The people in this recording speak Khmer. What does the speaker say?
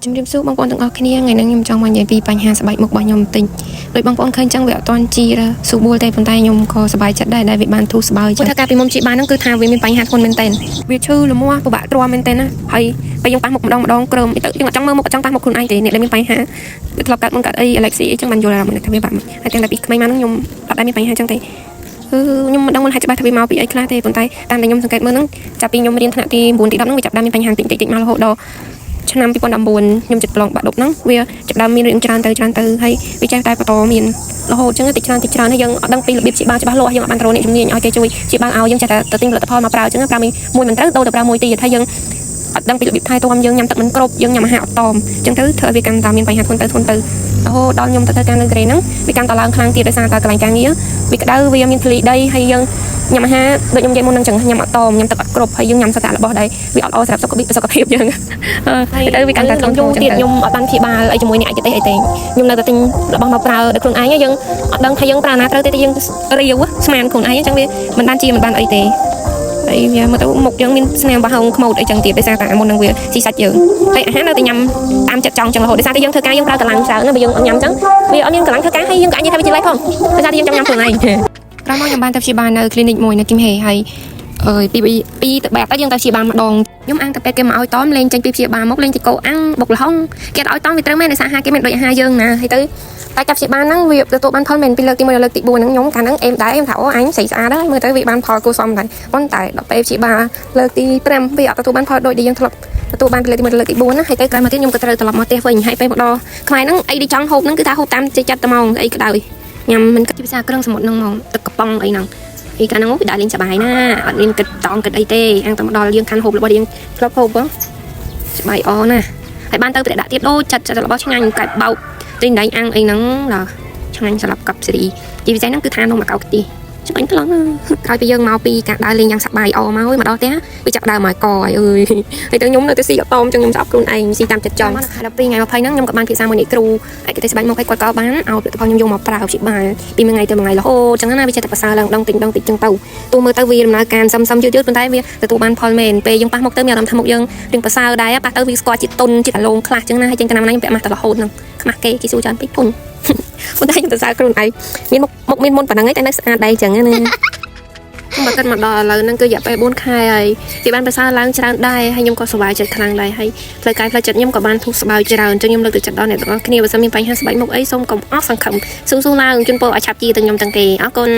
ជំរាបសួរបางប្អូនទាំងអស់គ្នាថ្ងៃនេះខ្ញុំចង់មកនិយាយពីបញ្ហាស្បែកមុខរបស់ខ្ញុំបន្តិចដោយបងប្អូនឃើញចឹងវាអត់ទាន់ជីស៊ូបួលទេប៉ុន្តែខ្ញុំក៏សប្បាយចិត្តដែរដែលវាបានធូរស្បើយចឹងថាការពីមុំជីបានហ្នឹងគឺថាវាមានបញ្ហាធ្ងន់មែនទែនវាឈឺលមាស់ពិបាកទ្រាំមែនទែនណាហើយពេលយើងប៉ះមុខម្ដងក្រោមទៅយើងអត់ចង់មើលមុខអត់ចង់ប៉ះមុខខ្លួនឯងទេអ្នកដែលមានបញ្ហាវាធ្លាប់កើតមុនកើតអី Alexi អីចឹងបានយល់អារម្មណ៍ថាវាបាក់ហើយទាំងតែពីក្មេងមកហ្នឹងខ្ញុំអត់ដែលមានបញ្ហាចឹងទេខ្ញុំមិនដឹងមិនហេតុច្បាស់ថាវាមកពីអីខ្លះទេប៉ុន្តែតាមដែលខ្ញុំសង្កេតមើលហ្នឹងចាប់ពីខ្ញុំរៀនថ្នាក់ទី9ទី10ហ្នឹងវាចាប់ដើមមានបញ្ហាតិចតិចមករហូតដល់ឆ្នាំ2019ខ្ញុំចិត្តប្រឡងបាក់ដប់ហ្នឹងវាចាប់ដើមមានរឿងច្រើនទៅហើយវាចេះតែបន្តមានរហូតចឹងតិចច្រើនហើយយើងអត់ដឹងពីរបៀបព្យាបាលច្បាស់លាស់យើងអត់បានទៅរកអ្នកជំនាញឲ្យគេជួយព្យាបាលឲ្យយើងចេះតែទៅទិញផលិតផលមកប្រើចឹងប្រើមួយមិនត្រូវដូរទៅប្រើមួយទៀតហើយយើងអត់ដឹងពីរបៀបថែទាំយើងញ៉ាំទឹកមិនគ្រប់យើងញ៉ាំអាហារអត់តមចឹងទៅធ្វើឲ្យវាកាន់តែមានបញ្ហាធ្ងន់ទៅរហូតដល់ខ្ញុំទៅធ្វើការនៅក្រេហ្នឹងវាកាន់តែឡើងខ្លាំងទៀតដោយសារតែកន្លែងការងារវាក្តៅវាមានធូលីដីហើយយើងញ៉ាំអាហារដូចខ្ញុំនិយាយមុនហ្នឹងចឹងញ៉ាំអត់តមញ៉ាំទឹកអត់គ្រប់ហើយយើងញ៉ាំសត្វរបស់ដែលវាអត់ល្អសម្រាប់សុខភាពយើងហើយទៅវាកាន់តែធ្ងន់យូរទៀតខ្ញុំអត់បានព្យាបាលអីជាមួយអ្នកឯកទេសអីទេខ្ញុំនៅតែទិញរបស់មកប្រើដោយខ្លួនឯងយើងអត់ដឹងថាយើងប្រើណាត្រូវទេយើងរាវស្មានខ្លួនឯងចឹងវាមិនបានអីទេហើយវាមកទៅមុខយើងមានស្នាមបោះហងខ្មោចអីចឹងទៀតដោយសារតែមុននឹងវាស៊ីសាច់យើងហើយអាហារនៅតែញ៉ាំតាមចិត្តចង់ចឹងរហូតដោយសារតែយើងធ្វើការយើងប្រើកម្លាំងច្រើនណាបើយើងអត់ញ៉ាំចឹងវាអត់មានកម្លាំងធ្វើការហើយយើងក៏អាចនិយាយថាវាជាលេខផងដោយសារតែយើងចង់ញ៉ាំខ្លួនឯងក្រោយមកខ្ញុំបានទៅព្យាបាលនៅ clinic មួយនៅគីមហេហើយពីទៅបែបតែយើងទៅព្យាបាលម្ដងខ្ញុំអាំងតែពេលគេមកឲ្យតមលេងចេញពីព្យាបាលមកលេងទៅកោអាំងបុកលហុងគេឲ្យតមវាត្រូវមែនដោយសារអាហារគេមានដូចអាហារយើងណាហើយទៅតែចាប់ព្យាបាលហ្នឹងវាទទួលបានផលមែនពីលើកទី1ដល់លើកទី4ហ្នឹងខ្ញុំកាលហ្នឹងអេមដែរអេមថាអូអញស្រីស្អាតហើយមើលទៅវាបានផលគួរសមដែរប៉ុន្តែដល់ពេលព្យាបាលលើកទី5វាអត់ទទួលបានផលដូចដែលយើងធ្លាប់ទទួលបានពីលើកទី1ដល់លើកទី4ណាហើយទៅក្រោយមកទៀតខ្ញុំក៏ត្រូវត្រឡប់មកផ្ទះវិញហើយពេលមកដល់ខ្មែរហ្នឹងអីដែលចង់ហូបហ្នឹងគឺថាហូបតាមចិត្តតែហ្មងអីក៏ដោយញ៉ាំមិនគិតពីភាសាគ្រឿងសមុទ្រហ្នឹងហ្មងទឹកកំប៉ុងអីហ្នឹងពីកាលហ្នឹងវាដាក់លេងសប្បាយណាអត់មានគិតតង់គិតអីទេអាំងតែមកដល់យើងខាន់ហូបរបស់យើងធ្លាប់ហូបបងសប្បាយអណាហើយបានទៅប្រដាក់ទៀតដូចចិត្តរបស់ឆ្ងាញ់កែបបោកទិញដៃអាំងអីហ្នឹងដល់ឆ្ងាញ់ស្លាប់កັບសេរីជាពិសេសហ្នឹងគឺថានំមកកោកទីឆ្ងាញ់ខ្លាំងក្រោយពីយើងមកពីការដើរលេងយ៉ាងសប្បាយអមកមកដល់ផ្ទះវាចាប់ដើរមកកហើយអើយហើយទៅខ្ញុំនៅតែស៊ីអត់តមចឹងខ្ញុំស្អប់ខ្លួនឯងស៊ីតាមចិត្តចង់ដល់ពីថ្ងៃ20ហ្នឹងខ្ញុំក៏បានភាសាមួយនេះគ្រូឯកទេសស្បែកមកឲ្យគាត់ក៏បានឲ្យផលិតផលខ្ញុំយកមកប្រើព្យាបាលពីមួយថ្ងៃទៅមួយថ្ងៃរហូតចឹងណាវាចេះតែប្រសើរឡើងដងតិចចឹងទៅទោះមើលទៅវាដំណើរការសឹមយឺតប៉ុន្តែវាទទួលបានផលមែនពេលយើងប៉ះមុខទៅមានអារម្មណ៍ថាមុខយើងរៀងប្រសើរដែរប៉ះទៅវាស្គាល់ជាតិទុនជាតិអាឡូងខ្លះចឹងណាហើយចឹងតាមណាខ្ញុំពាក់ម៉ាស់ទៅរហូតហ្នឹងខ្មាស់គេសួរច្រើនពេកពុញប៉ុន្តែខ្ញុំទៅសើខ្លួនឯងមានមុខមានមុនប៉ុណ្ណឹងឯងតែនៅស្អាតដែរចឹងណាខ្ញុំមកគិតមកដល់ឥឡូវហ្នឹងគឺរយៈពេល4ខែហើយវាបានប្រសើរឡើងច្រើនដែរហើយខ្ញុំក៏សប្បាយចិត្តខ្លាំងដែរហើយផ្លូវកាយផ្លូវចិត្តខ្ញុំក៏បានធូរស្បើយច្រើនចឹងខ្ញុំលើកទឹកចិត្តដល់អ្នកទាំងអស់គ្នាបើសិនមានបញ្ហាស្បែកមុខអីសូមកុំអស់សង្ឃឹមស៊ូឡើងជូនពរឲ្យឆាប់ជាទៅខ្ញុំទាំងគេអរគុណ